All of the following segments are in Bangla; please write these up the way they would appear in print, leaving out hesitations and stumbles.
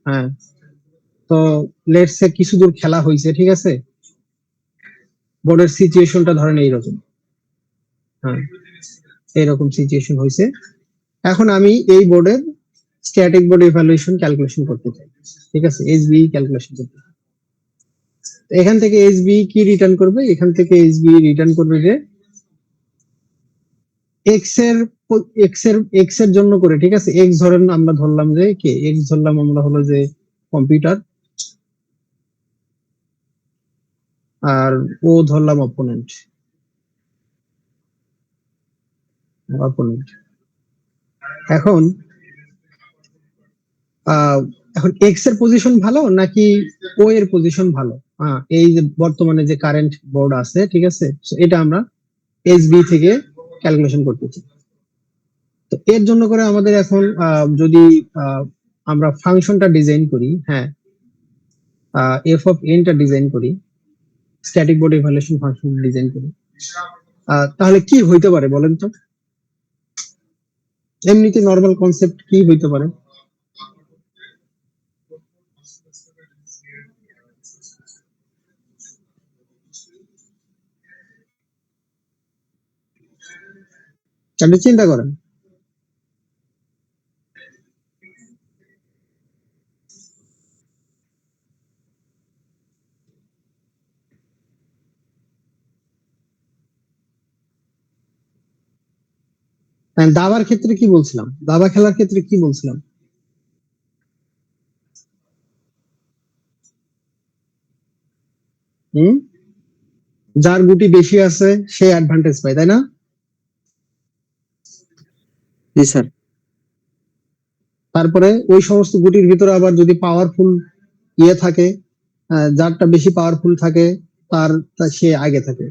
হ্যাঁ, তো লেটস সে কিছু দূর খেলা হয়েছে, ঠিক আছে, বোর্ডের সিচুয়েশনটা ধরেন এইরকম। হ্যাঁ, এইরকম সিচুয়েশন হয়েছে। এখন আমি এই বোর্ডের স্ট্যাটিক বোর্ড ইভ্যালুয়েশন ক্যালকুলেশন করতে চাই, ঠিক আছে, এসবি ক্যালকুলেশন করতে চাই। এখান থেকে এসবি কি রিটার্ন করবে? এখান থেকে এসবি রিটার্ন করবে যে এক্স এর এক্স এর জন্য করে, ঠিক আছে, এক্স ধরেন আমরা ধরলাম যে কে, এক্স ধরলাম আমরা হলো যে কম্পিউটার, আর ও ধরলাম অপোনেন্ট। অপোনেন্ট এখন এখন এক্স এর পজিশন ভালো নাকি ও এর পজিশন ভালো? এই যে বর্তমানে যে কারেন্ট বোর্ড আছে, ঠিক আছে, so এটা আমরা এসবি থেকে ক্যালকুলেশন করতেছি। তো এর জন্য করে আমাদের এখন যদি আমরা ফাংশনটা ডিজাইন করি, হ্যাঁ, এফ অফ এন টা ডিজাইন করি, static board evaluation function design করি, তাহলে কি হইতে পারে বলেন তো? এমনিতে নরমাল কনসেপ্ট কি হইতে পারে? আপনি চিন্তা করেন। দাবার ক্ষেত্রে কি বলছিলাম, দাবা খেলার ক্ষেত্রে কি বলছিলাম? হুম, যার গুটি বেশি আছে সে অ্যাডভান্টেজ পায়, তাই না? জি স্যার। তারপরে ওই সমস্ত গুটির ভিতরে আবার যদি পাওয়ারফুল ইয়ে থাকে, যারটা বেশি পাওয়ারফুল থাকে সে আগে থাকে,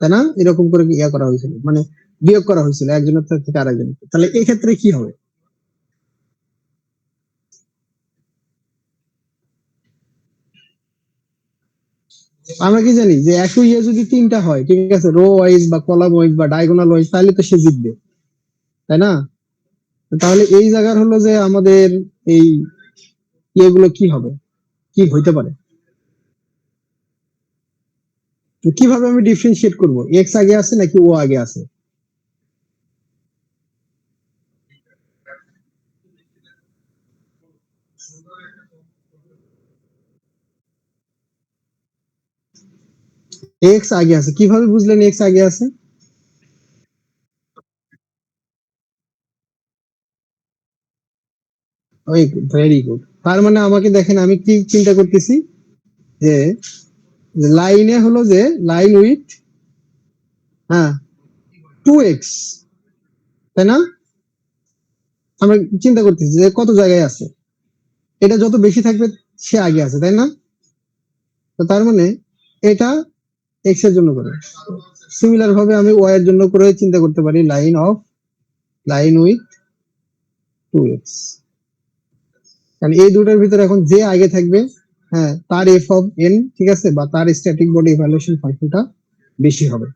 তাই না? এরকম করে ইয়ে করা হয়েছিল, মানে বিয়োগ করা হয়েছিল একজনের থেকে আরেকজনের। তাহলে এই ক্ষেত্রে কি হবে? আমরা কি জানি যে একই ইয়ে যদি তিনটা হয়, ঠিক আছে, রো ওয়াইজ বা কলাম ওয়াইজ বা ডায়াগোনাল ওয়াইজ, তাহলে তো সে জিতবে, তাই না? তাহলে এই জায়গার হলো যে আমাদের এই ইয়েগুলো কি হবে, কি হইতে পারে? তো কিভাবে আমি ডিফারেন্সিয়েট করব, এক্স আগে আছে নাকি ও আগে আছে? এক্স আগে আছে, কিভাবে বুঝলেন এক্স আগে আছে? ওই, ভেরি গুড। তার মানে আমাকে দেখেন আমি কি চিন্তা করতেছি, যে লাইনে হলো যে লাইন উইথ, হ্যাঁ, 2x, তাই না? আমরা চিন্তা করতেছি যে কত জায়গায় আছে, এটা যত বেশি থাকবে সে আগে আছে, তাই না? তো তার মানে এটা এক্স এর জন্য করে। সিমিলার ভাবে আমি ওয়াই এর জন্য করে চিন্তা করতে পারি, লাইন উইথ 2x, কারণ এই দুটোর ভিতরে এখন যে আগে থাকবে, হ্যাঁ, তার এফ অফ এন, ঠিক আছে, বা তার স্ট্যাটিক বডি ইভ্যালুয়েশন ফাংশনটা বেশি হবে।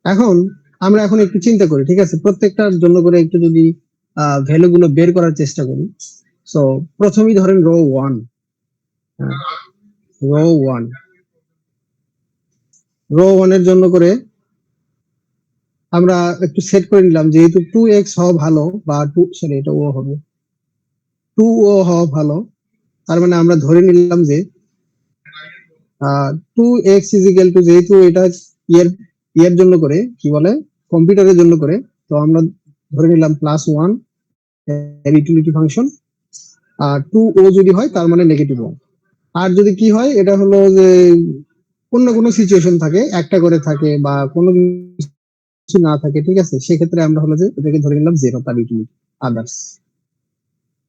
এখন আমরা এখন একটু চিন্তা করি, ঠিক আছে, প্রত্যেকটার জন্য করে একটু যদি ভ্যালু গুলো বের করার চেষ্টা করি। সো প্রথমেই ধরেন row one, row one, row one এর জন্য করে আমরা একটু সেট করে নিলাম, যেহেতু 2x হওয়া ভালো, বা টু, সরি এটা ও হবে, 2o হওয়া ভালো, তার মানে আমরা ধরে নিলাম যে 2x ইজিক্যাল টু, যেহেতু এটা ইয়ের ইয়ের জন্য করে কি বলে, কম্পিউটারের জন্য করে, তো আমরা ধরে নিলাম +1 এর ইউটিলিটি ফাংশন, আর 2o যদি হয় তার মানে -1। আর যদি কি হয়, এটা হলো যে অন্য কোনো সিচুয়েশন থাকে, একটা করে থাকে বা কোনো কিছু না থাকে, ঠিক আছে, সেক্ষেত্রে আমরা হলো যে এটাকে ধরে নিলাম 0 তার ইউটিলিটি, আদার্স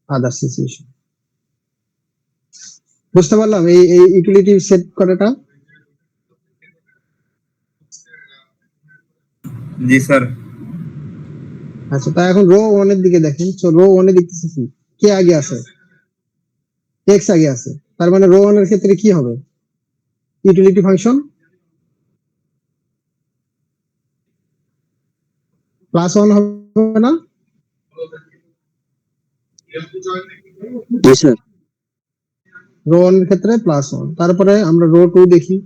আদার্স সিচুয়েশন। বুঝতে পারলাম এই এই ইউটিলিটি সেট করাটা? জি স্যার। আচ্ছা, তা এখন রো ওয়ান এর দিকে দেখেন, তো রো ওয়ান এ দেখতেছি কি, কে আগে আছে? এক্স আগে আছে, তার মানে রো ওয়ান এর ক্ষেত্রে কি হবে? ইউটিলিটি ফাংশন +1 হবে না? জি স্যার। রো 1 এর ক্ষেত্রে +1। তারপরে আমরা রো 2 দেখি।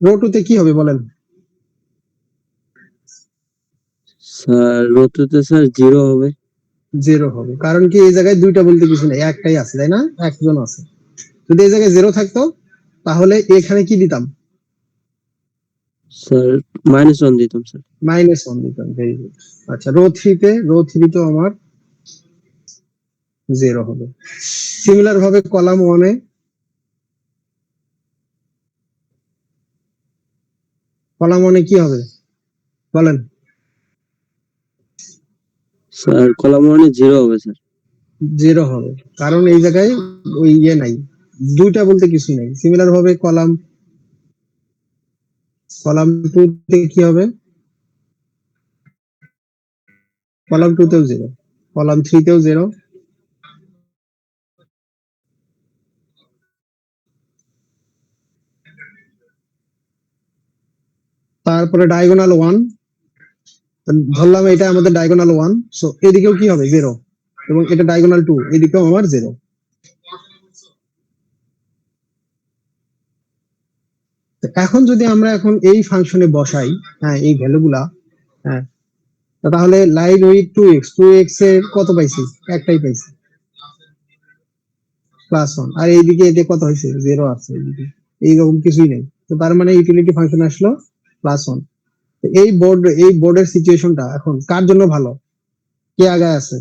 রো 2 তে কি হবে বলেন? স্যার রোতে স্যার 0 হবে। 0 হবে, কারণ কি এই জায়গায় দুইটা বলতে কিছু নেই, একটাই আছে, তাই না? একজন আছে। যদি এই জায়গায় 0 থাকতো তাহলে এখানে কি দিতাম? স্যার -1 দিতাম স্যার। -1 দিতাম। Very good. আচ্ছা, রো 3 তো আমার 0 হবে। সিমিলার ভাবে কলাম 1 এ, কলাম 1 এ কি হবে বলেন? স্যার কলাম 1 এ 0 হবে স্যার। 0 হবে, কারণ এই জায়গায় ওই ইয়ে নাই, দুইটা বলতে কিছু নাই। সিমিলার ভাবে কলাম 2 তে কি হবে? কলাম 2 তেও 0, কলাম 3 তেও 0। তারপরে ডায়াগোনাল 1, ধরলাম এটা আমাদের ডায়াগোনাল 1, সো এদিকেও কি হবে? 0। এবং এটা ডায়াগোনাল 2, এদিকেও আমার 0। এখন যদি আমরা এই ফাংশনে বসাই, হ্যাঁ, এই ভ্যালুগুলা, হ্যাঁ, তাহলে লাইন উইথ 2x এর কত পাইছি? একটাই পাইছি, +1। আর এইদিকে এতে কত হয়েছে? 0 আছে এইদিকে, এইরকম কিছুই নেই। তো তার মানে ইউটিলিটি ফাংশন আসলো +1। এই বোর্ডের সিচুয়েশনটা এখন কার জন্য ভালো? কে আগায় আছে?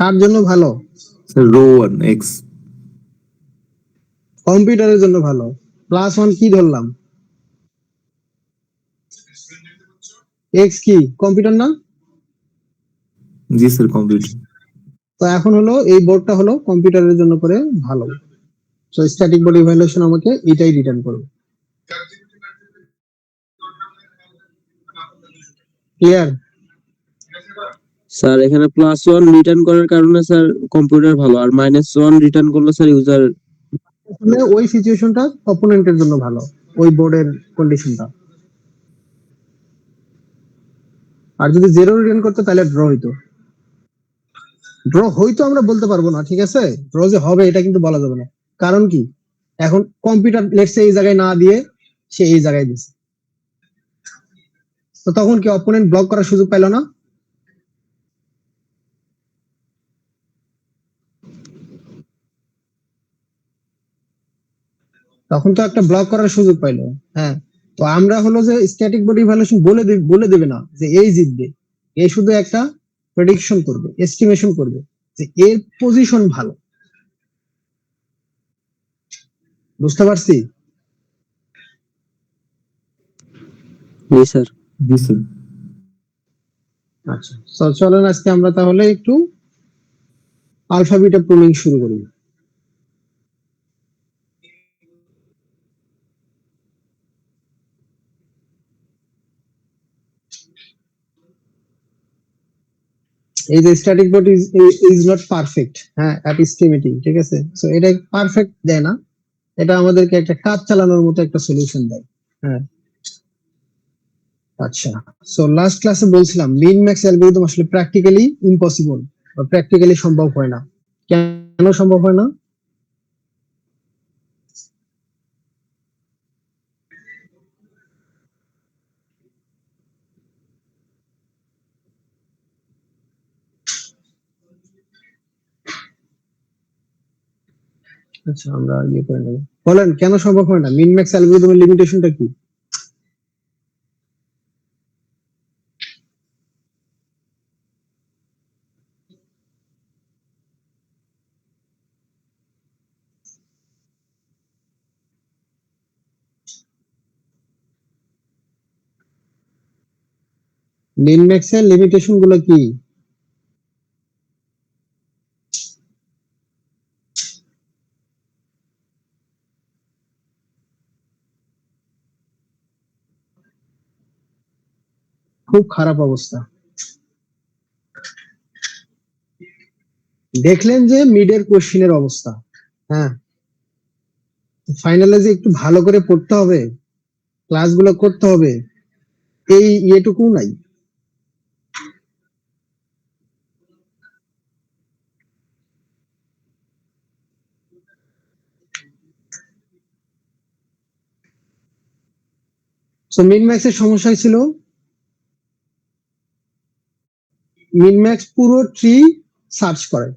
কার জন্য ভালো? Sir row 1 x। কম্পিউটারের জন্য ভালো। +1 কি ধরলাম? এক্স কি কম্পিউটার না? জি স্যার কম্পিউটার। তো এখন হলো এই বোর্ডটা হলো কম্পিউটারের জন্য করে ভালো। সো স্ট্যাটিক বোর্ড ইভ্যালুয়েশন আমাকে এটাই রিটার্ন করবে। ক্লিয়ার? স্যার এখানে +1 রিটার্ন করার কারণে স্যার কম্পিউটার ভালো, আর -1 রিটার্ন করলে স্যার ইউজার। আসলে ওই সিচুয়েশনটা অপোনেন্টের জন্য ভালো, ওই বোর্ডের কন্ডিশনটা। আর যদি 0 রিটার্ন করতে তাহলে ড্র হইতো আমরা বলতে পারবো না, ঠিক আছে? ড্র যে হবে এটা কিন্তু বলা যাবে না। কারণ কি, এখন কম্পিউটার লেটস এই জায়গায় না দিয়ে সে এই জায়গায় দিছে, তো তখন কি অপোনেন্ট ব্লক করার সুযোগ পাইলো না? তখন তো একটা ব্লক করার সুযোগ পাইলো। হ্যাঁ, তো আমরা হলো যে স্ট্যাটিক বডি ইভ্যালুয়েশন বলে দেবে না যে এই জিতবে, এই শুধু একটা প্রেডিকশন করবে, এস্টিমেশন করবে যে এর পজিশন ভালো। বুঝতে পারছি? জি স্যার। জি স্যার। আচ্ছা, তো চলেন আজকে আমরা তাহলে একটু আলফা বিটা প্রুনিং শুরু করি। এই যে static but is not perfect, হ্যাঁ, অ্যাট এস্টিমেটিং, ঠিক আছে? সো এটা পারফেক্ট দেয় না, এটা আমাদেরকে একটা কাজ চালানোর মতো একটা সলিউশন দেয়। হ্যাঁ, আচ্ছা। সো লাস্ট ক্লাসে বলছিলাম মিন ম্যাক্স অ্যালগরিদম আসলে প্র্যাকটিক্যালি ইম্পসিবল, বা প্র্যাকটিক্যালি সম্ভব হয় না। কেন সম্ভব হয় না? আচ্ছা, আমরা ইয়ে করে নেব। বলেন কেন সম্ভব হয় না? মিন ম্যাক্স অ্যালগরিদমের লিমিটেশনটা কি? মিন ম্যাক্স এর লিমিটেশন গুলো কি? খুব খারাপ অবস্থা। দেখলেন যে মিডের কোশ্চেনের অবস্থা, হ্যাঁ, ফাইনালে যে একটু ভালো করে পড়তে হবে, ক্লাসগুলো করতে হবে, এই ইয়েটুকু নাই। সো মিনম্যাক্স এর সমস্যা ছিল, মিনম্যাক্স পুরো ট্রি সার্চ করে।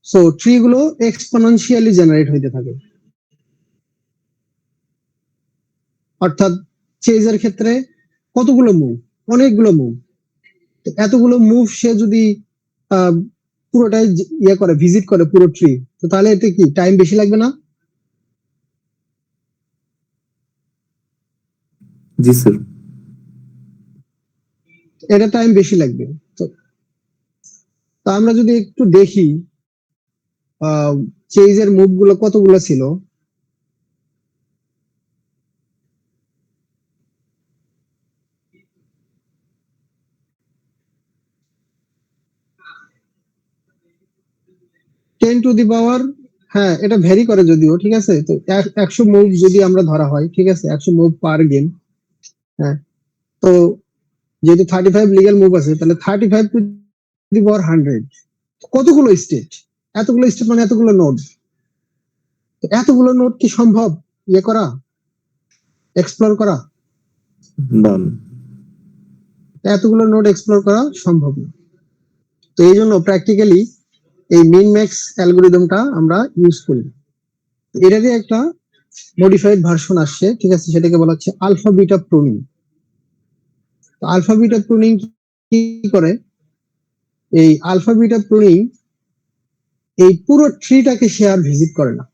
সো ট্রি গুলো এক্সপোনেনশিয়ালি জেনারেট হইতে থাকে। অর্থাৎ চেজের ক্ষেত্রে কতগুলো মুভ, অনেকগুলো মুভ, এতগুলো মুভ সে যদি আহ, পুরোটাই ইয়ে করে, ভিজিট করে পুরো ট্রি, তো তাহলে এতে কি টাইম বেশি লাগবে না? জি স্যার। এটা টাইম বেশি লাগবে। তো তো আমরা যদি একটু দেখি চেজের মুভ গুলো কতগুলো ছিল। টেন টু দি পাওয়ার, হ্যাঁ এটা ভ্যারি করে যদিও, ঠিক আছে। তো 100 মুভ যদি আমরা ধরা হয়, ঠিক আছে, 100 মুভ পার গেম। হ্যাঁ, তো যেহেতু 35 লিগ্যাল মুভ আছে, তাহলে 35 টু দি পাওয়ার 100, কতগুলো স্টেট, এতগুলো স্টেট মানে এতগুলো নোড। এতগুলো নোড কি সম্ভব ইয়ে করা, এক্সপ্লোর করা? ডান। এতগুলো নোড এক্সপ্লোর করা সম্ভব না। তো এই জন্য প্র্যাকটিক্যালি এই মিন ম্যাক্স অ্যালগোরিদমটা আমরা ইউজ করি। এটারই একটা মডিফাইড ভার্সন আসছে, ঠিক আছে, সেটাকে বলা হচ্ছে alpha beta pruning. Alpha beta pruning কি করে? এই আলফা বিটা প্রুনিং এই পুরো ট্রিটাকে সে আর ভিজিট করে না।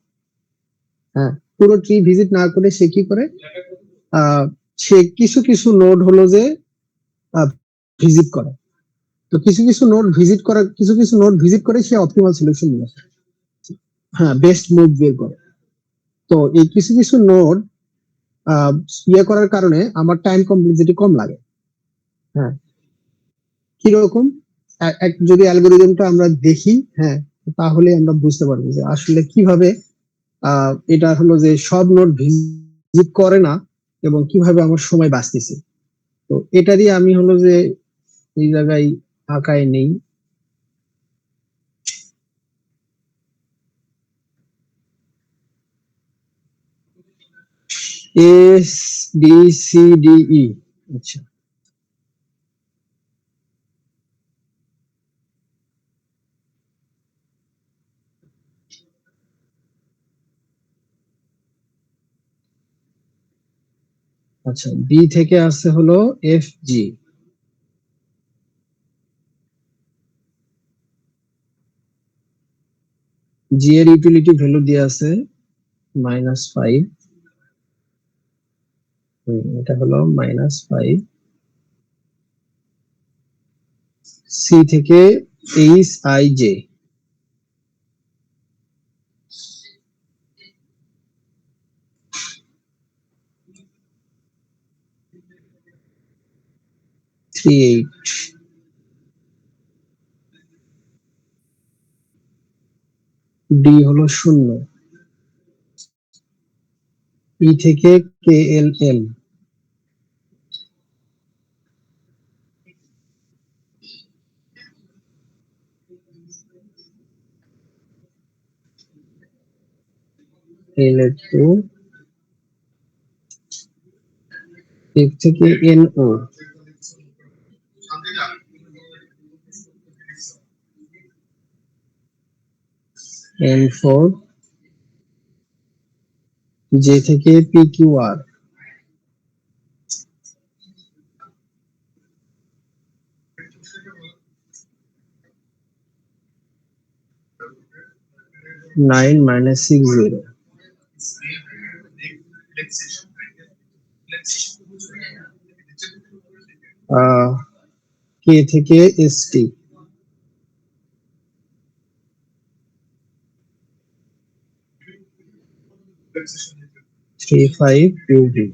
হ্যাঁ, পুরো ট্রি ভিজিট না করে সে কি করে, সে কিছু কিছু নোড হলো যে ভিজিট করে। তো কিছু কিছু নোড ভিজিট করা, কিছু কিছু নোড ভিজিট করে সে অপটিমাল সলিউশন নিয়ে আসে। হ্যাঁ, বেস্ট মুভ বের করে। তো এই কিছু কিছু নোড ইয়ে করার কারণে আমার টাইম কমপ্লেক্সিটি কম লাগে। হ্যাঁ, কিরকম, যদি অ্যালগোরিদমটা আমরা দেখি, হ্যাঁ, তাহলে আমরা বুঝতে পারবো যে আসলে কিভাবে এটা হলো যে সব নোড ভিজিট করে না এবং কিভাবে আমার সময় বাঁচতেছে। তো এটারই আমি হলো যে এই জায়গায় আঁকায় নেই। S D C D E, আচ্ছা আচ্ছা, বি থেকে আসছে হলো এফ জি। জি এর ইউটিলিটি ভ্যালু দিয়ে আছে -5, এটা হলো -5। সি থেকে H I J, three eight. D হলো 0, ই থেকে কে এল এম, এল এর 2, এফ থেকে এন ও, এন 4, জে থেকে পি কিউ আর, নাইন -60, কে থেকে এস টি, 35 ইউভি।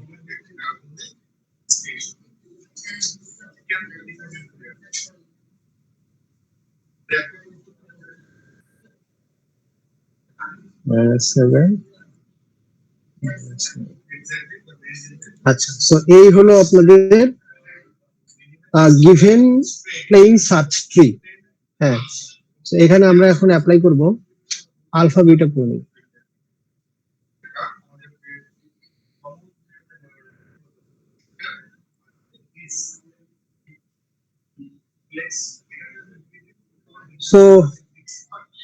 7 আচ্ছা, সো এই হলো আপনাদের গিভেন প্লেইং সার্চ ট্রি। হ্যাঁ, তো এখানে আমরা এখন অ্যাপ্লাই করব আলফা বিটা প্রোনিং। সো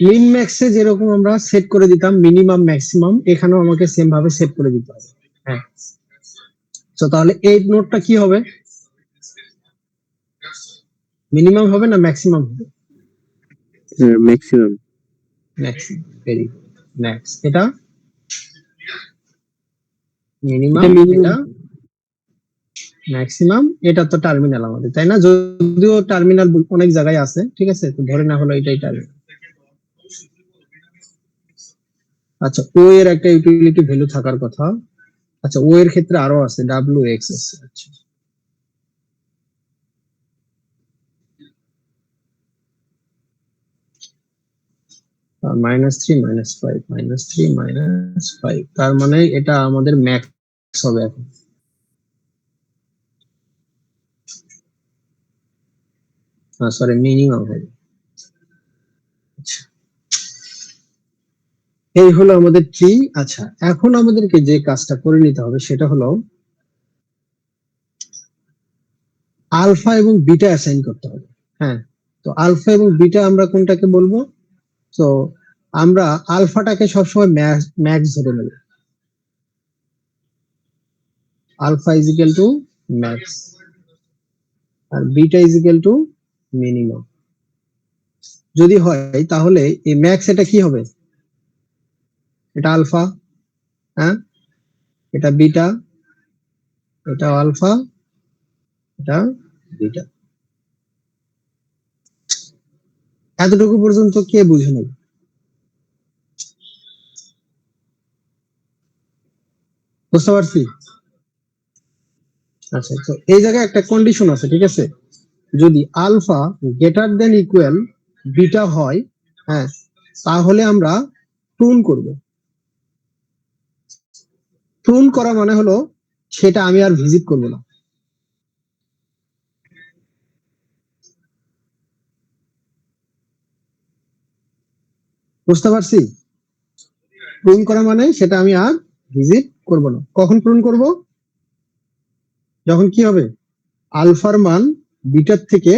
মিন ম্যাক্সে যেরকম আমরা সেট করে দিতাম মিনিমাম ম্যাক্সিমাম, এখানেও আমাকে সেম ভাবে সেট করে দিতে হবে। হ্যাঁ, তো তাহলে এই নোটটা কি হবে? মিনিমাম হবে না ম্যাক্সিমাম হবে? Maximum. Maximum, very good. Next, এটা মিনিমাম, এটা minimum। এটা ম্যাক্সিমাম, এটা তো টার্মিনাল আমাদের, তাই না? যদিও টার্মিনাল অনেক জায়গায় আছে, ঠিক আছে, তো ধরে না হলো এটাই টার্মিনাল। আচ্ছা, ও এর একটা ইউটিলিটি ভ্যালু থাকার কথা। আচ্ছা, ও এর ক্ষেত্রে আরো আছে, ডাব্লিউ এক্স আছে। আচ্ছা, -3 -5 -3 -5, তার মানে এটা আমাদের ম্যাক্স হবে এখন। সরি, মিনিমাম হবে। আচ্ছা, এই হলো আমাদের ট্রি। আচ্ছা, এখন আমাদেরকে যে কাজটা করে নিতে হবে সেটা হলো আলফা এবং বিটা অ্যাসাইন করতে হবে। হ্যাঁ, তো আলফা এবং বিটা আমরা কোনটাকে বলবো? তো আমরা আলফাটাকে সবসময় ম্যাক্স ধরে নেব। Alpha is equal to max আর beta is equal to minimum. যদি হয় তাহলে এই ম্যাক্স এটা কি হবে? এটা আলফা, হ্যাঁ, এটা বিটা, এটা আলফা, এটা বিটা। এতটুকু পর্যন্ত কে বুঝে নেবে? বুঝতে পারছি? আচ্ছা, তো এই জায়গায় একটা কন্ডিশন আছে, ঠিক আছে? যদি alpha greater than equal beta হয়, হ্যাঁ, তাহলে আমরা প্রুন করব। প্রুন করা মানে হলো সেটা আমি আর ভিজিট করব না। বুঝতে পারছি? প্রুন করা মানে সেটা আমি আর ভিজিট করব না। কখন প্রুন করব? যখন কি হবে? আলফার মান বিটার থেকে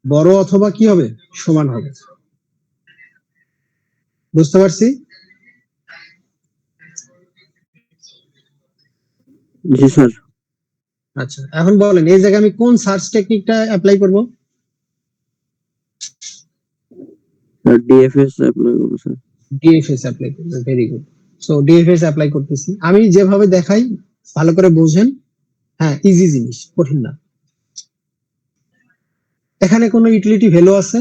বড় অথবা কি হবে? সমান হবে। বুঝতে পারছি? জি স্যার। আচ্ছা, এখন বলেন এই জায়গায় আমি কোন সার্চ টেকনিকটা অ্যাপ্লাই করব? ডিএফএস অ্যাপ্লাই করবো স্যার। ডিএফএস অ্যাপ্লাই করব, very good. So DFS apply করতেছি। আমি যেভাবে দেখাই ভালো করে বোঝেন। হ্যাঁ, ইজি জিনিস, কঠিন না। এখানে কোনো ইউটিলিটি ভ্যালু আছে?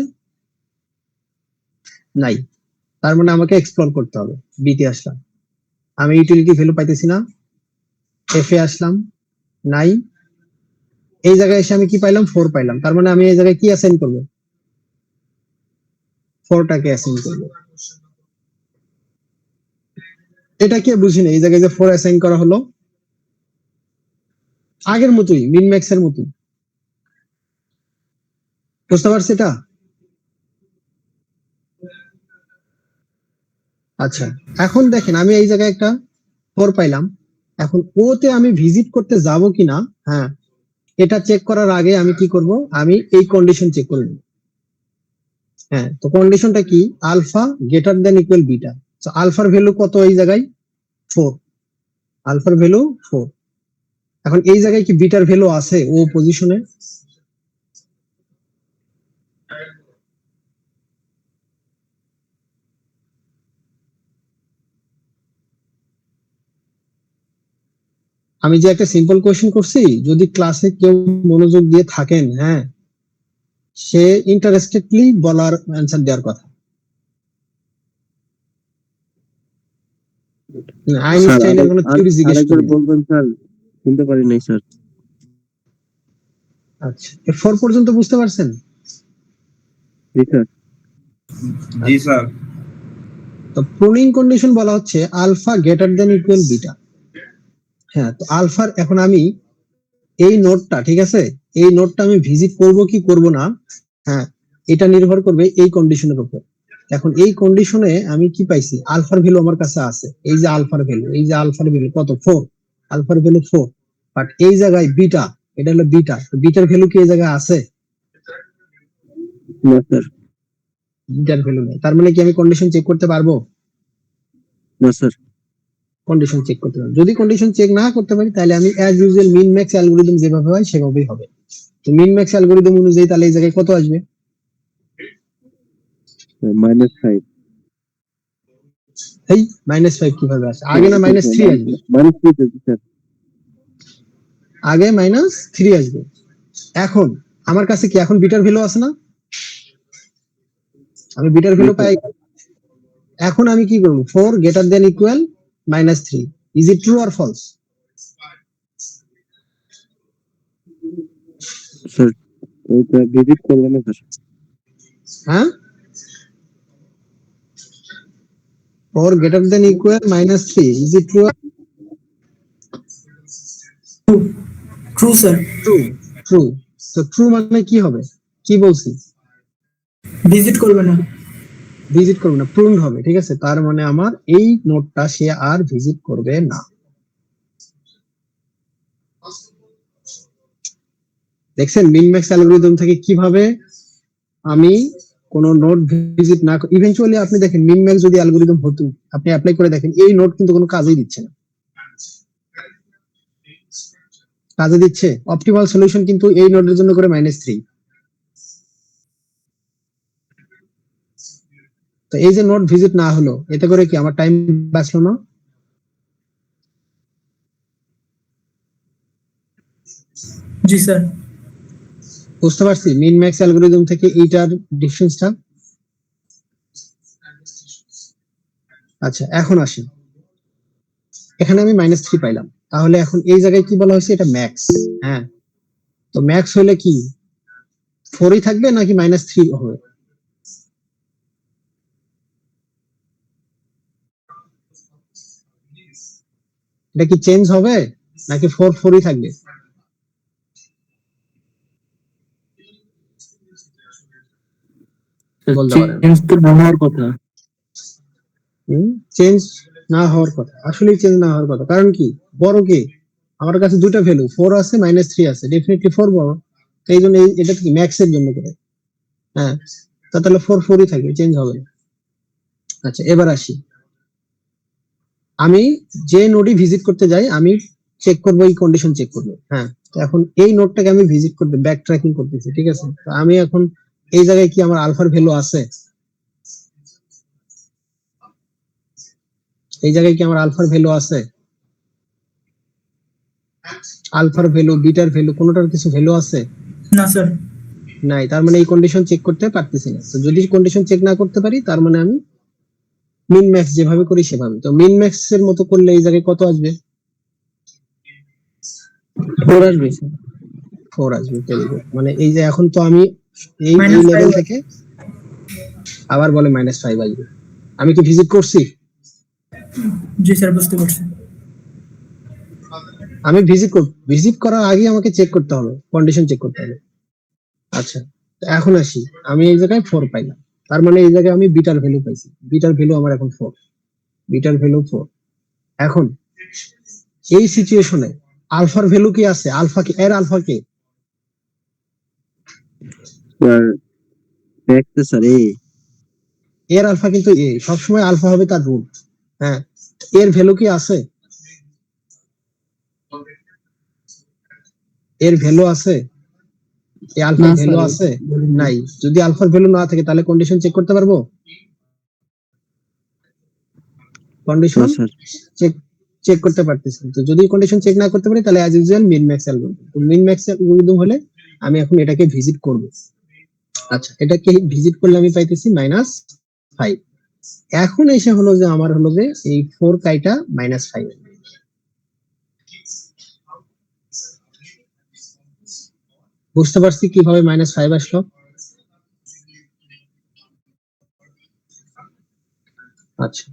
নাই। তার মানে আমাকে এক্সপ্লোর করতে হবে। বিতে আসলাম, আমি ইউটিলিটি ভ্যালু পাইতেছি না। এফ এ আসলাম, নাই। এই জায়গায় এসে আমি কি পাইলাম? 4 পাইলাম। তার মানে আমি এই জায়গায় কি অ্যাসাইন করব? 4টাকে অ্যাসাইন করব। এটা কে বুঝিনি এই জায়গায় যে 4 অ্যাসাইন করা হলো? আগের মতোই, মিন ম্যাক্স এর মতোই। বুঝতে পারছি এটা? আচ্ছা, এখন দেখেন আমি এই জায়গায় একটা 4 পাইলাম। এখন ওতে আমি ভিজিট করতে যাব কিনা, হ্যাঁ, এটা চেক করার আগে আমি কি করব? আমি এই কন্ডিশন চেক করে নেব। হ্যাঁ, তো কন্ডিশনটা কি? Alpha greater than equal beta. তো আলফার ভ্যালু কত এই জায়গায়? 4। আলফার ভ্যালু 4। এখন এই জায়গায় কি বিটার ভ্যালু আছে ও পজিশনে? আমি যে একটা সিম্পল কোয়েশ্চেন করছি, যদি ক্লাসে কেউ মনোযোগ দিয়ে থাকেন, হ্যাঁ, সে ইন্টারেস্টেডলি বলার অ্যান্সার দেওয়ার কথা। স্যার আইনস্টাইনের কোনো থিওরি জিজ্ঞেস আরেকবার করি। বলবেন স্যার, শুনতে পারি নাই স্যার। আচ্ছা, 4 পর্যন্ত বুঝতে পারছেন? জি স্যার। জি স্যার। তো তো প্রুনিং কন্ডিশন বলা হচ্ছে alpha greater than equal beta. হ্যাঁ, তো আলফার এখন আমি এই নোডটা, ঠিক আছে, এই নোডটা আমি ভিজিট করব কি করব না, হ্যাঁ, এটা নির্ভর করবে এই কন্ডিশনের উপর। এখন এই কন্ডিশনে আমি কি পাইছি, আলফার ভ্যালু আমার কাছে আছে, এই যে আলফার ভ্যালু, এই যে আলফার ভ্যালু কত 4, আলফার ভ্যালু 4, বাট এই জায়গায় বিটা, এটা হলো বিটা, বিটার ভ্যালু কি এই জায়গায় আছে? না স্যার, বিটার ভ্যালু নেই। তার মানে কি আমি কন্ডিশন চেক করতে পারবো? না স্যার। কন্ডিশন চেক করতে পারবো। যদি কন্ডিশন চেক না করতে পারি তাহলে আমি অ্যাজ ইউজুয়াল মিন ম্যাক্স অ্যালগরিদম যেভাবে হয় সেভাবেই হবে। তো মিন ম্যাক্স অ্যালগরিদম অনুযায়ী তাহলে এই জায়গায় কত আসবে? -5। এই -5 কিভাবে আসে? আগে না -3 আসবে? -3 স্যার। আগে -3 আসবে। এখন আমার কাছে কি এখন বিটার ভ্যালু আছে না? আমি বিটার ভ্যালু পাই। এখন আমি কি করব? 4 greater than equal -3, is it true or false? Sir ওইটা ভিজিট করবে না স্যার। হ্যাঁ, 4 greater than equal -3, is it true? True sir. True. True. তো ট্রু মানে কি হবে? কি বলছি? ভিজিট করবে না। ভিজিট করবে না, প্রুনড হবে, ঠিক আছে। তার মানে আমার এই নোডটা সে আর ভিজিট করবে না। দেখছেন মিন ম্যাক্স অ্যালগরিদম থেকে কিভাবে আমি কোন নোড ভিজিট না, ইভেন্চুয়ালি আপনি দেখেন মিন ম্যাক্স যদি অ্যালগরিদম হতো, আপনি অ্যাপ্লাই করে দেখেন এই নোড কিন্তু কোনো কাজই দিচ্ছে না। কাজে দিচ্ছে? অপটিমাল সলিউশন কিন্তু এই নোডের জন্য করে -3। তো এই যে নোড ভিজিট না হলো, এতে করে কি আমার টাইম বাঁচলো না? জি স্যার। বুঝতে পারছি মিন ম্যাক্স অ্যালগরিদম থেকে এইটার ডিফারেন্সটা। আচ্ছা, এখন আসি, এখানে আমি -3 পাইলাম, তাহলে এখন এই জায়গায় কি বলা হয়েছে? এটা ম্যাক্স। হ্যাঁ, তো ম্যাক্স হলে কি 4ই থাকবে নাকি -3 হবে? এটা কি চেঞ্জ হবে নাকি 4ই থাকবে? বলতে পারেন। চেঞ্জ তো না হওয়ার কথা। চেঞ্জ না হওয়ার কথা, আসলে চেঞ্জ না হওয়ার কথা। কারণ কি, বড় কি, আমার কাছে দুটো ভ্যালু 4 আছে -3 আছে, ডেফিনেটলি 4 বড়। তো এই জন্য এটা কি ম্যাক্স এর জন্য করে। হ্যাঁ, তাহলে 4ই থাকবে, চেঞ্জ হবে না। আচ্ছা, এবার আসি, আমি যে নোডই ভিজিট করতে যাই আমি চেক করবো, এই কন্ডিশন চেক করবো। হ্যাঁ, তো এখন এই নোডটাকে আমি ভিজিট করতে ব্যাক ট্র্যাকিং করতেছি, ঠিক আছে। তো আমি এখন এই জায়গায় কি আমার আলফার ভ্যালু আছে? এই জায়গায় কি আমার আলফার ভ্যালু আছে? আলফার ভ্যালু, বিটার ভ্যালু, কোনোটার কিছু ভ্যালু আছে? না স্যার। নাই। তার মানে এই কন্ডিশন চেক করতে পারতেছি না। তো যদি কন্ডিশন চেক না করতে পারি তার মানে আমি মিন ম্যাক্স যেভাবে করি সেভাবে। তো মিন ম্যাক্স এর মতো করলে এই জায়গায় কত আসবে? 4 আসবে। 4 আসবে। Very good. মানে এই যে এখন তো আমি এই -5 লেভেল থেকে আবার বলে -5 আসবে। আমি কি ভিজিট করছি? জি স্যার, বুঝতে পারছি। আমি ভিজিট করার আগে আমাকে চেক করতে হবে, কন্ডিশন চেক করতে হবে। আচ্ছা, তো এখন আসি, আমি এই জায়গায় 4 পাইলাম, তার মানে এই জায়গায় আমি বিটার ভ্যালু পাইছি। বিটার ভ্যালু আমার এখন 4, বিটার ভ্যালু 4। এখন এই সিচুয়েশনে আলফার ভ্যালু কি আছে? আলফা কি, এর আলফা কি? স্যার দেখতে স্যার এর আলফা কিন্তু এ, সবসময় আলফা হবে তার রুট। হ্যাঁ, এর ভ্যালু কি আছে? এর ভ্যালু আছে? এই আলফার না ভ্যালু স্যার। আছে? নাই। যদি আলফার ভ্যালু না থাকে তাহলে কন্ডিশন চেক করতে পারবো? কন্ডিশন না স্যার। চেক চেক করতে পারতেছি। তো যদি কন্ডিশন চেক না করতে পারি তাহলে অ্যাজ ইউজুয়াল মিন ম্যাক্স অ্যালগরিদম। তো মিন ম্যাক্স অ্যালগরিদম হলে আমি এখন এটাকে ভিজিট করব। আচ্ছা, এটাকে ভিজিট করলে আমি পাইতেছি -5। এখন এসে হলো যে আমার হলো যে এই 4 কাইটা -5। বুঝতে পারছি কিভাবে -5 আসলো। আচ্ছা,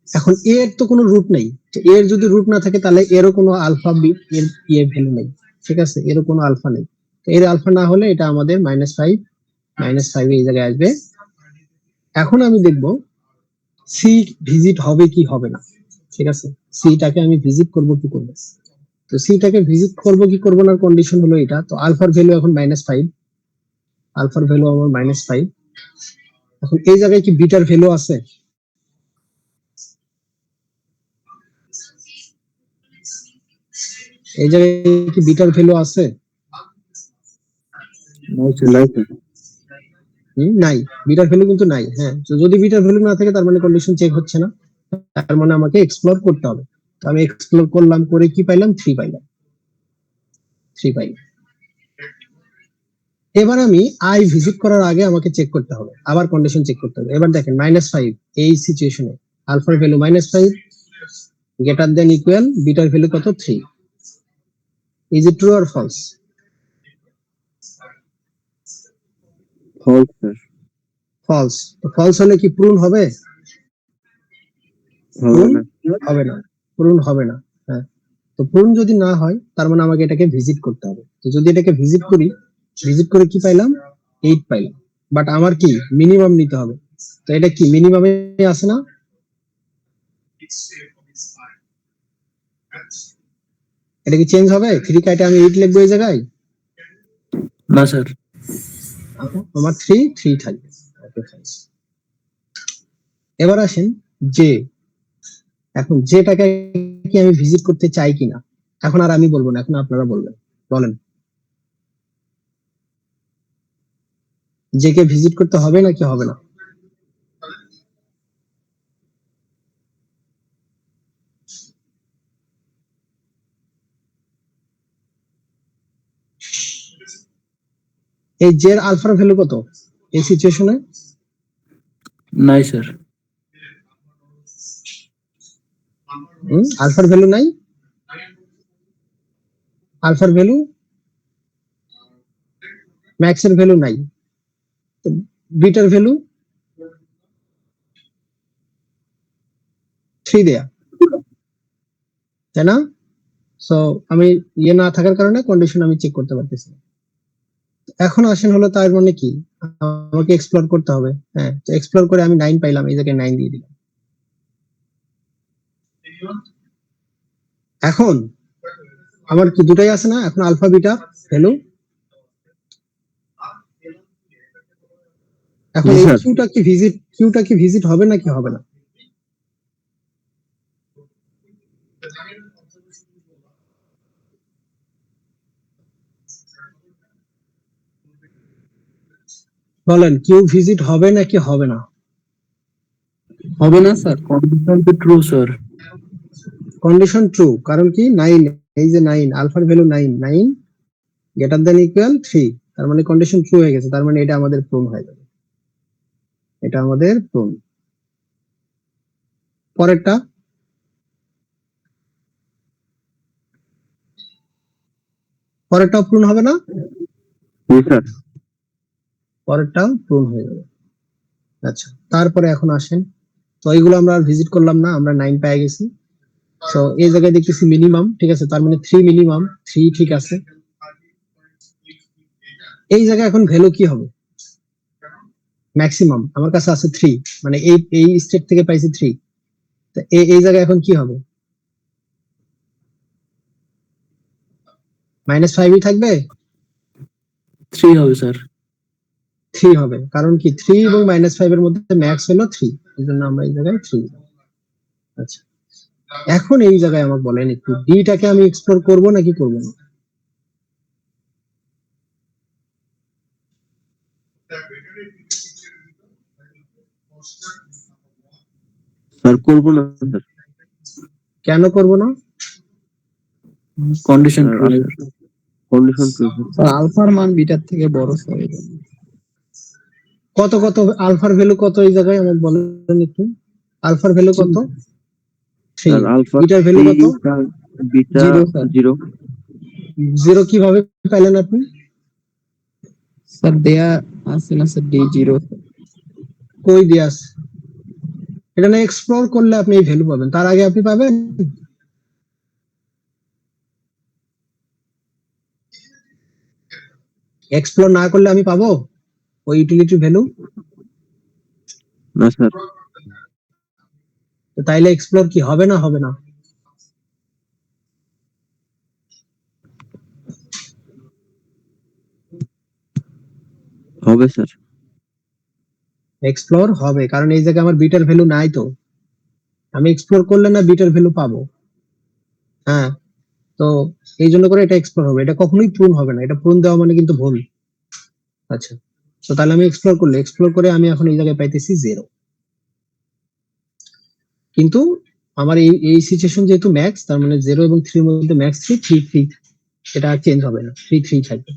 এখন এ এর তো কোনো রুট নেই, এর যদি রুট না থাকে তাহলে এরও কোনো আলফা এর ভ্যালু নেই, ঠিক আছে, এরও কোনো আলফা নেই। তো এর আলফা না হলে এটা আমাদের -5 এই জায়গায় আসবে। এখন আমি দেখব সি ভিজিট হবে কি হবে না, ঠিক আছে, সিটাকে আমি ভিজিট করব কি করব। তো সিটাকে ভিজিট করব কি করব না কন্ডিশন হলো এটা। তো আলফার ভ্যালু এখন -5, আলফার ভ্যালু আমার -5। এখন এই জায়গায় কি বিটার ভ্যালু আছে? এই জায়গায় কি বিটার ভ্যালু আছে? নাই, বিটার ভ্যালু কিন্তু নাই। হ্যাঁ, তো যদি বিটার ভ্যালু না থাকে তার মানে কন্ডিশন চেক হচ্ছে না, তার মানে আমাকে এক্সপ্লোর করতে হবে। তো আমি এক্সপ্লোর করলাম, করে কি পাইলাম? 3 পাইলাম, 3 পাইলাম। এবার আমি আই ভিজিট করার আগে আমাকে চেক করতে হবে, আবার কন্ডিশন চেক করতে হবে। এবার দেখেন -5 এই সিচুয়েশনে আলফার ভ্যালু -5 গ্রেটার দেন ইকুয়াল বিটার ভ্যালু কত? 3। Is it true or false? False sir. False. তো ফলস হলে কি প্রুন হবে? হবে না। হবে না, প্রুন হবে না। হ্যাঁ, তো প্রুন যদি না হয় তার মানে আমাকে এটাকে ভিজিট করতে হবে। তো যদি এটাকে ভিজিট করি, ভিজিট করে কি পাইলাম? 8 পাইলাম। বাট আমার কি মিনিমাম নিতে হবে। তো এটা কি মিনিমামে আছে না? এটা কি চেঞ্জ হবে? 3 কাটে আমি 8 লিখবো এই জায়গায়? না স্যার। আমার 3 থাকবে। ওকে, ফাইন। এবার আসেন যে, এখন যেটাকে কি আমি ভিজিট করতে চাই কিনা। এখন আর আমি বলবো না, এখন আপনারা বলবেন, বলেন যে কে ভিজিট করতে হবে নাকি হবে না? এই জের আলফার ভ্যালু কত এই সিচুয়েশনে? নাই স্যার। আলফার ভ্যালু নাই, আলফার ভ্যালু ম্যাক্স এর ভ্যালু নাই, বিটার ভ্যালু 3 দেয়া, তাই না? সো আমি ইয়ে না থাকার কারণে কন্ডিশন আমি চেক করতে পারতেছি না। এখন আসেন হলো তার মানে কি আমাকে এক্সপ্লোর করতে হবে। হ্যাঁ, তো এক্সপ্লোর করে আমি 9 পাইলাম, এই জায়গায় 9 দিয়ে দিলাম। এখন আমার কি দুটাই আছে না? এখন আলফা বিটা ভ্যালু। এখন এই কিউটা কি ভিজিট হবে নাকি হবে না? বলেন, কিউ ভিজিট হবে নাকি হবে না? হবে না স্যার। কন্ডিশন তো ট্রু স্যার। কন্ডিশন ট্রু, কারণ কি 9, এই যে 9 আলফার ভ্যালু 9 গ্রেটার দেন ইকুয়াল 3, তার মানে কন্ডিশন ট্রু হয়ে গেছে, তার মানে এটা আমাদের প্রুন হয়ে যাবে, এটা আমাদের প্রুন। পরেরটা পরেরটাও প্রুন হবে না? স্যার। পরেরটাও প্রুন হয়ে যাবে। আচ্ছা, তারপরে এখন আসেন, তো এইগুলো আমরা ভিজিট করলাম না, আমরা 9 পেয়ে গেছি। তো এই জায়গায় দেখতেছি মিনিমাম, ঠিক আছে, তার মানে 3 মিনিমাম, 3 ঠিক আছে। এই জায়গায় এখন ভ্যালু কি হবে? ম্যাক্সিমাম আমার কাছে আছে 3, মানে এই স্টেট থেকে পাইছি 3। তো এই জায়গায় এখন কি হবে? -5ই থাকবে? 3 হবে স্যার। 3 হবে, কারণ কি 3 এবং -5 এর মধ্যে ম্যাক্স হলো 3, এই জন্য আমরা এই জায়গায় 3। আচ্ছা, এখন এই জায়গায় আমাকে বলেন একটু ডিটাকে আমি এক্সপ্লোর করব নাকি করব না? স্যার করব না স্যার। কেন করব না? Condition true sir. Condition true. Sir আলফার মান বিটার থেকে বড় স্যার। কত কত আলফার ভ্যালু কত এই জায়গায় আমাকে বলেন একটু, আলফার ভ্যালু কত? 3। স্যার আলফা বিটার ভ্যালু কত? Beta 0 sir. 0। 0 কিভাবে পাইলেন আপনি? স্যার দেয়া আছে না স্যার, D0 কই দিয়ে আছে? এটা না এক্সপ্লোর করলে আপনি এই ভ্যালু পাবেন, তার আগে আপনি পাবেন? এক্সপ্লোর না করলে আমি পাবো ওই ইউটিলিটি ভ্যালু? না স্যার। তাইলে এক্সপ্লোর কি হবে না হবে না? হবে স্যার। এক্সপ্লোর হবে, কারণ এই জায়গায় আমার বিটার ভ্যালু নাই, তো আমি এক্সপ্লোর করলে না বিটার ভ্যালু পাবো। হ্যাঁ, তো এই জন্য করে এটা এক্সপ্লোর হবে, এটা কখনোই প্রুন হবে না, এটা প্রুন দেওয়া মানে কিন্তু ভুল। আচ্ছা, তো তাহলে আমি এক্সপ্লোর করে আমি এখন এই জায়গায় পাইতেছি 0, কিন্তু আমার এই সিচুয়েশন যেহেতু ম্যাক্স, তার মানে 0 এবং 3 এর মধ্যে ম্যাক্স 3 এটা চেঞ্জ হবে না, 3 থাকবে।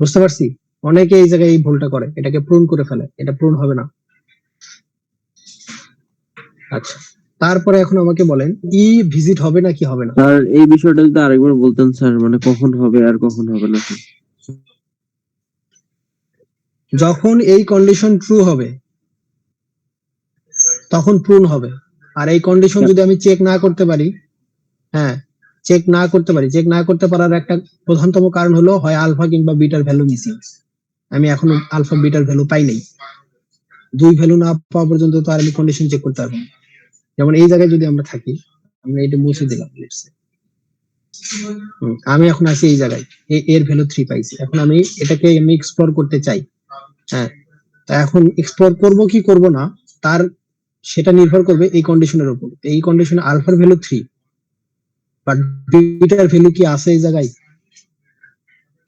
বুঝতে পারছি? অনেকে এই জায়গায় এই ভুলটা করে, এটাকে প্রুন করে ফেলে, এটা প্রুন হবে না। আচ্ছা, তারপরে এখন আমাকে বলেন ই ভিজিট হবে না কি হবে না? স্যার এই বিষয়টা যদি আরেকবার বলতেন স্যার, মানে কখন হবে আর কখন হবে না স্যার? যখন এই কন্ডিশন ট্রু হবে তখন প্রুন হবে, আর এই কন্ডিশন যদি আমি চেক না করতে পারি, হ্যাঁ চেক না করতে পারার একটা প্রধানতম কারণ হলো হয় আলফা কিংবা বিটার ভ্যালু মিসিং। আমি এখনো আলফা বিটার ভ্যালু পাই নাই, দুই ভ্যালু না পাওয়া পর্যন্ত তো আর আমি কন্ডিশন চেক করতে পারবো না। যেমন এই জায়গায় যদি আমরা থাকি, আমরা এটা মুছে দিলাম, আমি এখন আছি এই জায়গায়, এর ভ্যালু 3 পাইছি, এখন আমি এটাকে আমি এক্সপ্লোর করতে চাই। হ্যাঁ, তা এখন এক্সপ্লোর করব কি করব না, তার সেটা নির্ভর করবে এই কন্ডিশনের উপর। এই কন্ডিশনে আলফার ভ্যালু 3, বাট বিটার ভ্যালু কি আছে এই জায়গায়?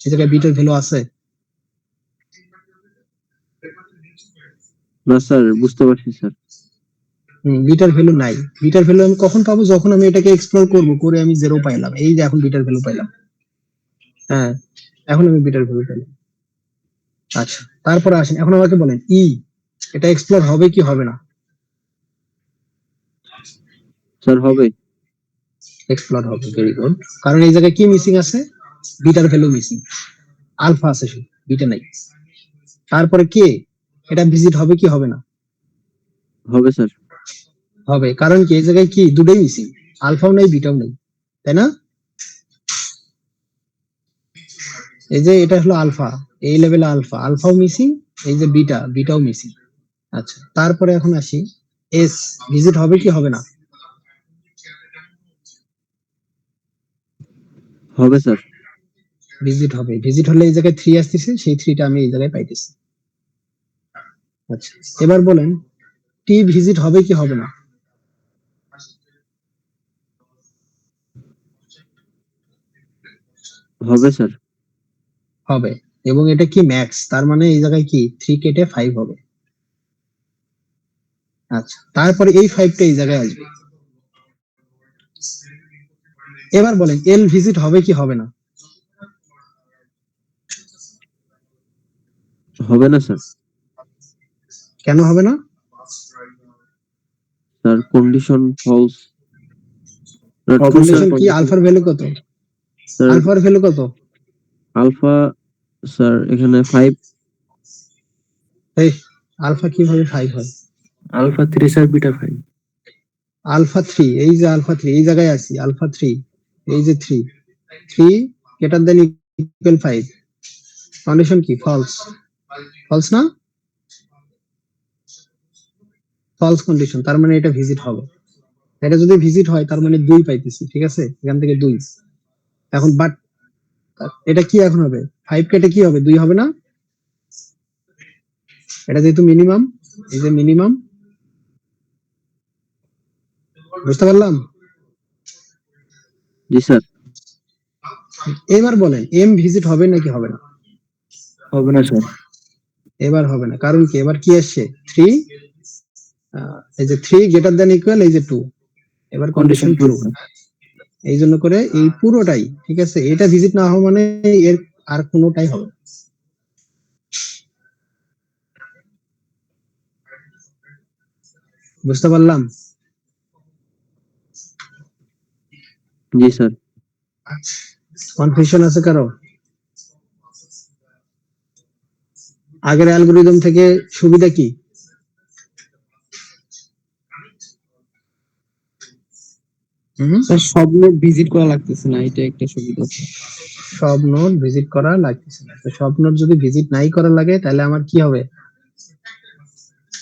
এই জায়গায় বিটার ভ্যালু আছে? না স্যার, বুঝতে পারছি স্যার। বিটার ভ্যালু নাই। বিটার ভ্যালু আমি কখন পাবো? যখন আমি এটাকে এক্সপ্লোর করব, করে আমি 0 পাইলাম, এই যে এখন বিটার ভ্যালু পাইলাম। হ্যাঁ, এখন আমি বিটার ভ্যালু পাইলাম। আচ্ছা, তারপরে আসেন, এখন আমাকে বলেন ই এটা এক্সপ্লোর হবে কি হবে না? স্যার হবে। এক্সপ্লোর হবে, ভেরি গুড। কারণ এই জায়গায় কি মিসিং আছে? বিটার ভ্যালু মিসিং, আলফা আছে শুধু, বিটা নাই। তারপরে কে এটা ভিজিট হবে কি হবে না? হবে স্যার। হবে, কারণ কি এই জায়গায় কি দুটোই মিসিং, আলফাও নেই বিটাও নেই, তাই না? এই যে এটা হলো আলফা, এই লেভেলে আলফাও মিসিং, এই যে বিটাও মিসিং। আচ্ছা, তারপরে এখন আসি এস ভিজিট হবে কি হবে না? হবে স্যার। ভিজিট হবে, ভিজিট হলে এই জায়গায় 3 আসতেছে, সেই 3টা আমি এই জায়গায় পাইতেছি। আচ্ছা, এবার বলেন টি ভিজিট হবে কি হবে না? হবে স্যার। হবে, এবং এটা কি ম্যাক্স, তার মানে এই জায়গায় কি 3 কেটে 5 হবে। আচ্ছা, তারপরে এই 5টা এই জায়গায় আসবে। এবার বলেন এল ভিজিট হবে কি হবে না? হবে না স্যার। কেন হবে না? Sir condition false. কন্ডিশন কি? আলফার ভ্যালু কত? স্যার আলফার ভ্যালু কত? আলফা স্যার এখানে 5। এই আলফা কিভাবে 5 হয়? Alpha 3 sir, beta 5। আলফা 3, এই যে আলফা 3 এই জায়গায় আছে, আলফা 3 এই যে 3 গ্রেটার দ্যান ইকুয়াল 5, কন্ডিশন কি? ফলস না? ফলস কন্ডিশন, তার মানে এটা ভিজিট হবে। এটা যদি ভিজিট হয় তার মানে 2 পাইতেছি, ঠিক আছে, এখান থেকে 2। এখন বাট এটা কি এখন হবে? 5 কেটে কি হবে? 2 হবে না? এটা যেহেতু মিনিমাম, এই যে মিনিমাম, বুঝতে পারলাম? জি স্যার। এবার বলেন এম ভিজিট হবে নাকি হবে না? হবে না স্যার। এবার হবে না, কারণ কি? এবার কি আসছে? 3, এই যে 3 গ্রেটার দ্যান ইকুয়াল এই যে 2, এবার কন্ডিশন ট্রু। এই জন্য করে এই পুরোটাই ঠিক আছে, এটা ভিজিট না হওয়া মানে এর আর কোনোটাই হবে না। বুঝতে পারলাম? জি স্যার। কনফিউশন আছে কারো? আগের অ্যালগরিদম থেকে সুবিধা কি? স্যার সব নোট ভিজিট করা লাগতেছে না, এটা একটা সুবিধা স্যার। সব নোট ভিজিট করা লাগতেছে না। তো সব নোট যদি ভিজিট নাই করা লাগে তাহলে আমার কি হবে?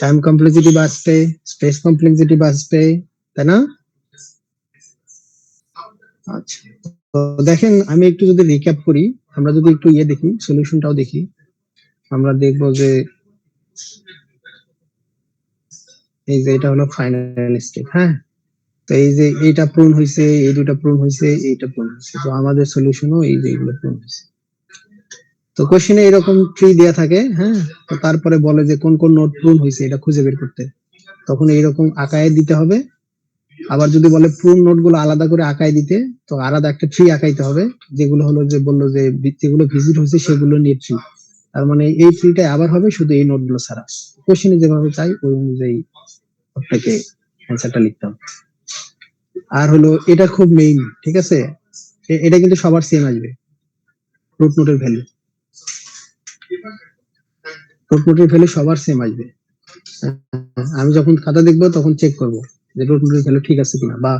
টাইম কমপ্লেক্সিটি বাঁচবে, স্পেস কমপ্লেক্সিটি বাঁচবে, তাই না? আচ্ছা, তো দেখেন আমি একটু যদি রিক্যাপ করি, আমরা যদি একটু দেখি, সলিউশনটাও দেখি, আমরা দেখবো যে এই যে এটা হলো ফাইনাল স্টেট। হ্যাঁ, তো এই যে এইটা পূরণ হয়েছে, এই দুটা পূরণ হয়েছে, এইটা পূরণ হয়েছে, তো আমাদের সলিউশনও এই যে এগুলো পূরণ হয়েছে। তো কোশ্চেনে এরকম ট্রি দেয়া থাকে। হ্যাঁ, তো তারপরে বলে যে কোন কোন নোট পূরণ হয়েছে এটা খুঁজে বের করতে, তখন এইরকম আঁকায় দিতে হবে। আবার যদি বলে পূরণ নোট গুলো আলাদা করে আঁকায় দিতে, তো আলাদা একটা ট্রি আঁকাইতে হবে, যেগুলো হলো যে বললো যে যেগুলো ভিজিট হয়েছে সেগুলো নিয়ে ট্রি। তার মানে এই ট্রিটা আবার হবে শুধু এই নোট গুলো ছাড়া। কোশ্চেনে যেভাবে চাই ওই অনুযায়ী আপনাকে অ্যান্সারটা লিখতে হবে। আর হলো এটা খুব মেইন, ঠিক আছে? এটা কিন্তু সবার সেম আসবে, রুট নোটের ভ্যালু। রুট নোটের ভ্যালু সবার সেম আসবে। আমি যখন খাতা দেখবো তখন চেক করব যে রুট নোটের ভ্যালু ঠিক আছে কিনা, বা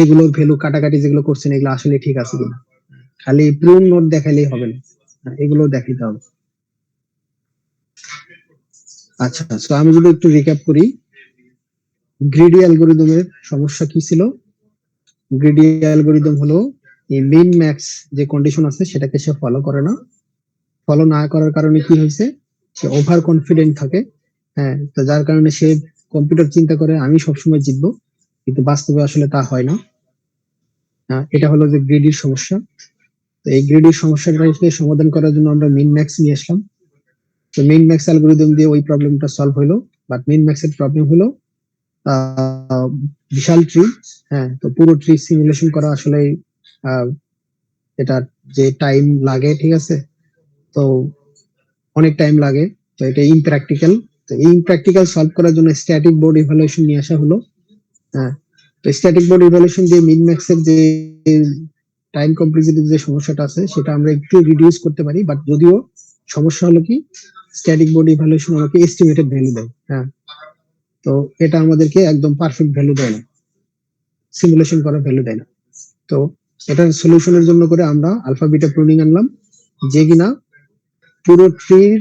এগুলোর ভ্যালু কাটাকাটি যেগুলো করছেন এগুলো আসলে ঠিক আছে কিনা। খালি প্রুন নোট দেখাইলেই হবে না, এগুলো দেখাইতে হবে। আচ্ছা, তো আমি যদি একটু রিক্যাপ করি, গ্রিডি অ্যালগরিদমের সমস্যা কি ছিল? গ্রিডি অ্যালগরিদম হলো এই মিন ম্যাক্স যে কন্ডিশন আছে সেটাকে সে ফলো করে না। ফলো না করার কারণে কি হয়েছে? সে ওভার কনফিডেন্ট থাকে। হ্যাঁ, তো যার কারণে সে কম্পিউটার চিন্তা করে আমি সবসময় জিতবো, কিন্তু বাস্তবে আসলে তা হয় না। এটা হলো যে গ্রিডির সমস্যা। তো এই গ্রিডির সমস্যাটাকে সমাধান করার জন্য আমরা মিন ম্যাক্স নিয়ে আসলাম। তো মিন ম্যাক্স অ্যালগরিদম দিয়ে ওই প্রবলেমটা সলভ হলো, বাট মিন ম্যাক্স এর প্রবলেম হলো বিশাল ট্রি। হ্যাঁ, তো পুরো ট্রি সিমুলেশন করা আসলে এটা যে টাইম লাগে, ঠিক আছে, তো অনেক টাইম লাগে, তো এটা ইমপ্র্যাকটিক্যাল। তো এই ইমপ্র্যাকটিক্যাল সলভ করার জন্য স্ট্যাটিক বোর্ড ইভালুয়েশন নিয়ে আসা হলো। হ্যাঁ, তো স্ট্যাটিক বোর্ড ইভালুয়েশন দিয়ে মিন ম্যাক্স এর যে টাইম কমপ্লেক্সিটির যে সমস্যাটা আছে সেটা আমরা একটু রিডিউস করতে পারি, বাট যদিও সমস্যা হলো কি, স্ট্যাটিক বোর্ড ইভালুয়েশন আমাকে এস্টিমেটেড ভ্যালু দেয়। হ্যাঁ, তো এটা আমাদেরকে একদম পারফেক্ট ভ্যালু দেয় না, সিমুলেশন করা ভ্যালু দেয় না। তো এটার সলিউশনের জন্য করে আমরা আলফা বিটা প্রুনিং আনলাম, যে কিনা পুরো ট্রির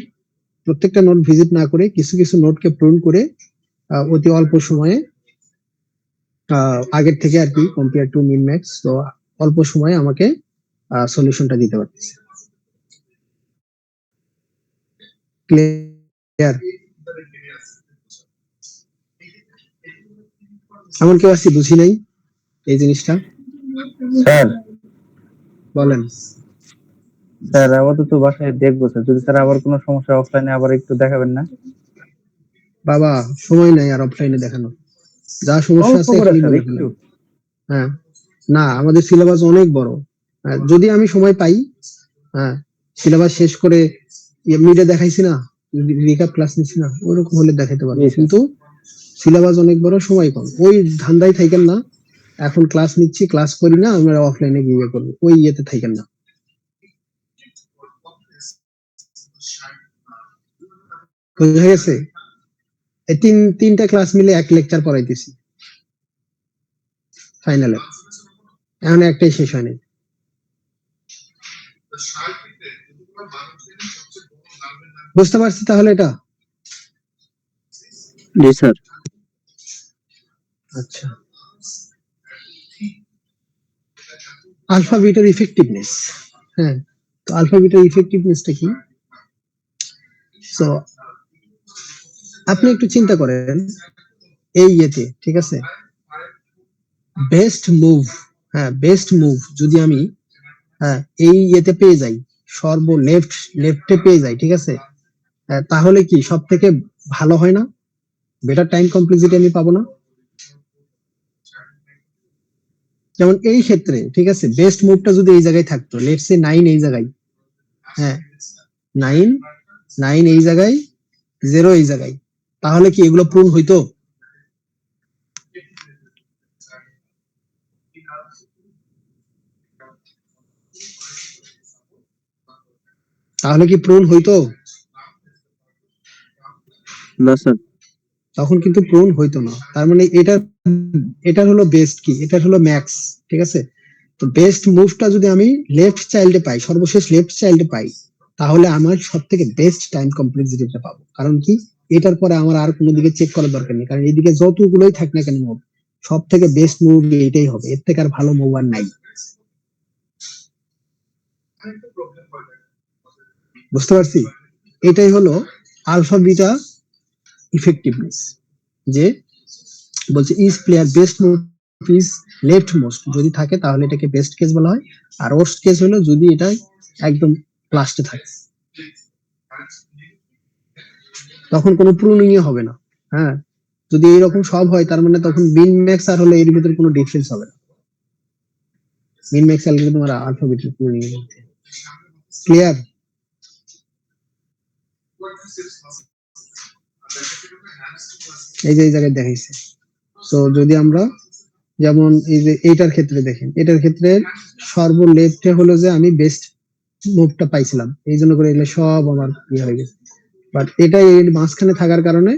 প্রত্যেকটা নোট ভিজিট না করে কিছু কিছু নোটকে প্রুন করে অতি অল্প সময়ে, আগের থেকে আর কি, কম্পেয়ার টু মিন ম্যাক্স, তো অল্প সময়ে আমাকে সলিউশনটা দিতে পারতেছে। ক্লিয়ার? এমন কেউ আছে বুঝি নাই এই জিনিসটা? স্যার বলেন। স্যার আপাতত বাসায় দেখবো স্যার, যদি স্যার আবার কোনো সমস্যা অফলাইনে আবার একটু দেখাবেন না? বাবা সময় নাই আর অফলাইনে দেখানো, যা সমস্যা অল্প আছে করে এখনই স্যার, বলে একটু। ফেলেন। হ্যাঁ, না আমাদের সিলেবাস অনেক বড়। যদি আমি সময় পাই, হ্যাঁ, সিলেবাস শেষ করে এমনিতে দেখাইছি না, রিকাপ ক্লাস নিচ্ছি না, ওরকম হলে দেখাইতে পারবো, জি স্যার। কিন্তু সিলেবাস অনেক বড়, সময় কম। ওই ধান্দায় থাকেন না, এখন ক্লাস নিচ্ছি, ক্লাস করি না, আমরা অফলাইনে গিয়ে করবো, ওই ইয়েতে থাকেন না। বুঝা গেছে? এই তিনটা ক্লাস মিলে এক লেকচার পড়াইতেছি ফাইনালে, এখন একটাই শেষ হয়নি। বুঝতে পারছি তাহলে এটা? জি স্যার। আচ্ছা, আলফা বিটার ইফেক্টিভনেস। হ্যাঁ, তো আলফা বিটার ইফেক্টিভনেসটা কি? সো আপনি একটু চিন্তা করেন, এই ইয়েতে, ঠিক আছে, বেস্ট মুভ, হ্যাঁ বেস্ট মুভ যদি আমি, হ্যাঁ, এই ইয়েতে পেয়ে যাই, সর্ব লেফটে পেয়ে যাই, ঠিক আছে, তাহলে কি সব থেকে ভালো হয় না? বেটার টাইম কমপ্লেক্সিটি আমি পাবো না? যেমন এই ক্ষেত্রে, ঠিক আছে, বেস্ট মুভটা যদি এই জায়গায় থাকতো, লেটস সে 9 এই জায়গায়, হ্যাঁ, 9 9 এই জায়গায়, 0 এই জায়গায়, তাহলে কি এগুলো পূরণ হইতো? তাহলে কি পূরণ হইতো? না স্যার। তখন কিন্তু প্রুন হইতো না। তার মানে এটার হলো বেস্ট কি, এটার হলো ম্যাক্স, ঠিক আছে। তো বেস্ট মুভটা যদি আমি লেফট চাইল্ডে পাই, সর্বশেষ লেফট চাইল্ডে পাই, তাহলে আমার সব থেকে বেস্ট টাইম কমপ্লেক্সিটিটা পাবো। কারণ কি, এটার পরে আমার আর কোনো দিকে চেক করার দরকার নেই, কারণ এইদিকে যতগুলোই থাক না কেন মুভ, সব থেকে বেস্ট মুভ এটাই হবে, এর থেকে আর ভালো মুভ আর নাই। বুঝতে পারছি? এটাই হলো আলফা বিটা ইফেক্টিভনেস, যে বলছে is player best move is left most, যদি থাকে তাহলে এটাকে বেস্ট কেস বলা হয়। আর ওয়ার্স্ট কেস হলো যদি এটা একদম লাস্টে থাকে, তখন কোনো প্রুনিং হবে না। হ্যাঁ, যদি এরকম সব হয় তার মানে তখন মিন ম্যাক্স আর হলো এর ভিতরে কোনো ডিফারেন্স হবে না। মিন ম্যাক্স অ্যালগরিদম আর আলফা বিটা প্রুনিং এর মধ্যে। ক্লিয়ার? এই যে এই জায়গায় দেখাইছে। সো যদি আমরা যেমন এই যে এইটার ক্ষেত্রে দেখেন, এটার ক্ষেত্রে সর্ব লেফটে হলো যে আমি বেস্ট মুভটা পাইছিলাম, এই জন্য করে এগুলো সব আমার ইয়ে হয়ে গেছে। বাট এটা এর মাঝখানে থাকার কারণে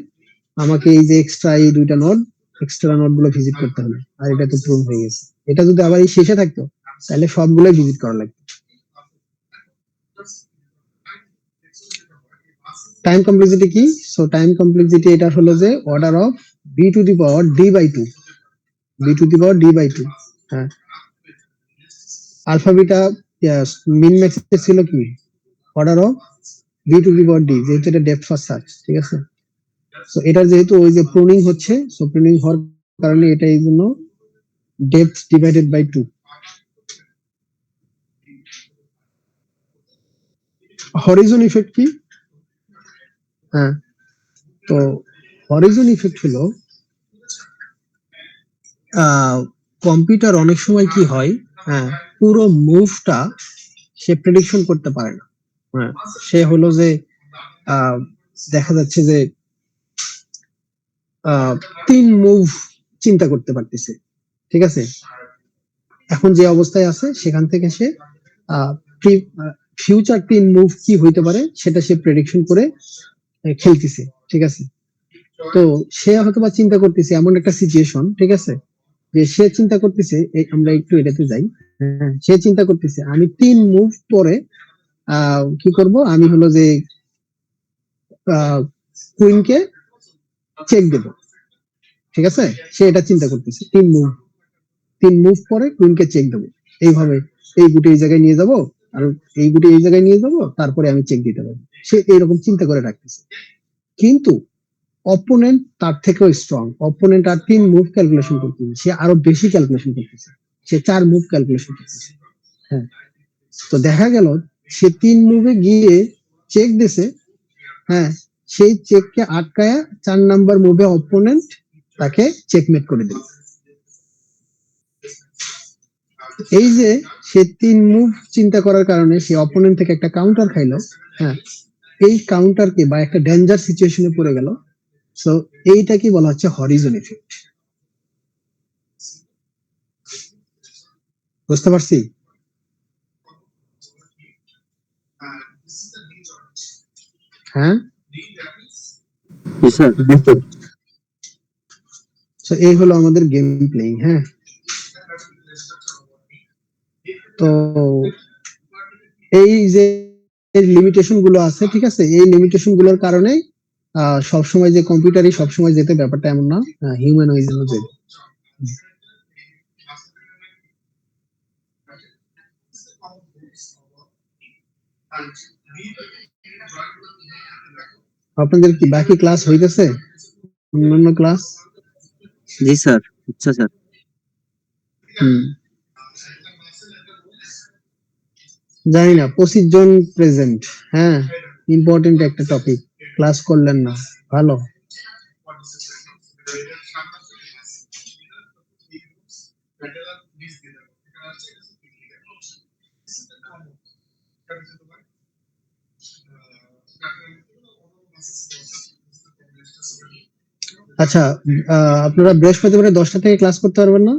আমাকে এই যে এক্সট্রা এই দুইটা নোড, এক্সট্রা নোড গুলো ভিজিট করতে হবে, আর এটা তো প্রুভ হয়ে গেছে। এটা যদি আবার এই শেষে থাকতো তাহলে সবগুলো ভিজিট করা লাগতো। টাইম কমপ্লেক্সিটি কি? সো টাইম কমপ্লেক্সিটি এটা হলো যে order of B to the power D by two, B to the power D by two. হ্যাঁ, আলফা বিটা মিন ম্যাক্স ছিল কি order of B to the power D, যেহেতু এটা ডেপথ ফার্স্ট সার্চ, ঠিক আছে। সো এটা যেহেতু ওই যে প্রুনিং হচ্ছে, সো প্রুনিং হওয়ার কারণে এটা এই জন্য depth divided by 2। Horizon effect কি? হ্যাঁ, তো হরিজন ইফেক্ট হলো কম্পিউটার অনেক সময় কি হয়, হ্যাঁ, পুরো মুভটা সে প্রেডিকশন করতে পারে না। হ্যাঁ, সে হলো যে দেখা যাচ্ছে যে 3 মুভ চিন্তা করতে পারতেছে, ঠিক আছে। এখন যে অবস্থায় আছে সেখান থেকে সে ফিউচার 3 মুভ কি হইতে পারে সেটা সে প্রেডিকশন করে খেলতেছে, ঠিক আছে। তো সে হয়তোবা চিন্তা করতেছে এমন একটা সিচুয়েশন, ঠিক আছে, যে সে চিন্তা করতেছে, আমরা একটু এটাতে যাই। হ্যাঁ, সে চিন্তা করতেছে আমি 3 মুভ পরে কি করব, আমি হলো যে কুইনকে চেক দেব, ঠিক আছে। সে এটা চিন্তা করতেছে 3 মুভ পরে কুইনকে চেক দেবো, এইভাবে এই গুটি এই জায়গায় নিয়ে যাব, আর এই গুটি এই জায়গায় নিয়ে যাব, তারপরে আমি চেক দিতে পারবো। সে এইরকম চিন্তা করে রাখতেছে, কিন্তু অপোনেন্ট তার থেকেও স্ট্রং। অপোনেন্ট আর 3 মুভ ক্যালকুলেশন করতেছে, সে আরো বেশি ক্যালকুলেশন করতেছে, সে 4 মুভ ক্যালকুলেশন করতেছে। হ্যাঁ, তো দেখা গেল সে 3 মুভে গিয়ে চেক দিছে। হ্যাঁ, সেই চেককে আটকায়া 4 নাম্বার মুভে অপোনেন্ট তাকে চেকমেট করে দিল। এই যে সে 3 মুভ চিন্তা করার কারণে সে অপোনেন্ট থেকে একটা কাউন্টার খাইলো। হ্যাঁ, এই কাউন্টারকে বা একটা ডেঞ্জার সিচুয়েশনে পড়ে গেল। সো এইটা কি বলা হচ্ছে হরিজন ইফেক্ট। বুঝতে পারছি? হ্যাঁ, জি স্যার। তো এই হলো আমাদের গেম প্লেইং। হ্যাঁ, তো এই যে লিমিটেশন গুলো আছে, ঠিক আছে, এই লিমিটেশন গুলোর কারণে সবসময় যে কম্পিউটারই সবসময় যেতে, ব্যাপারটা এমন না, হিউম্যান ওই জন্য যেতে। আপনাদের কি বাকি ক্লাস হইতেছে, অন্যান্য ক্লাস? জি স্যার। আচ্ছা স্যার। জানি না 25 জন প্রেজেন্ট। হ্যাঁ, ইম্পর্টেন্ট একটা টপিক, ক্লাস করলেন না, ভালো। আচ্ছা, আপনারা বৃহস্পতিবারে 10টা থেকে ক্লাস করতে পারবেন না?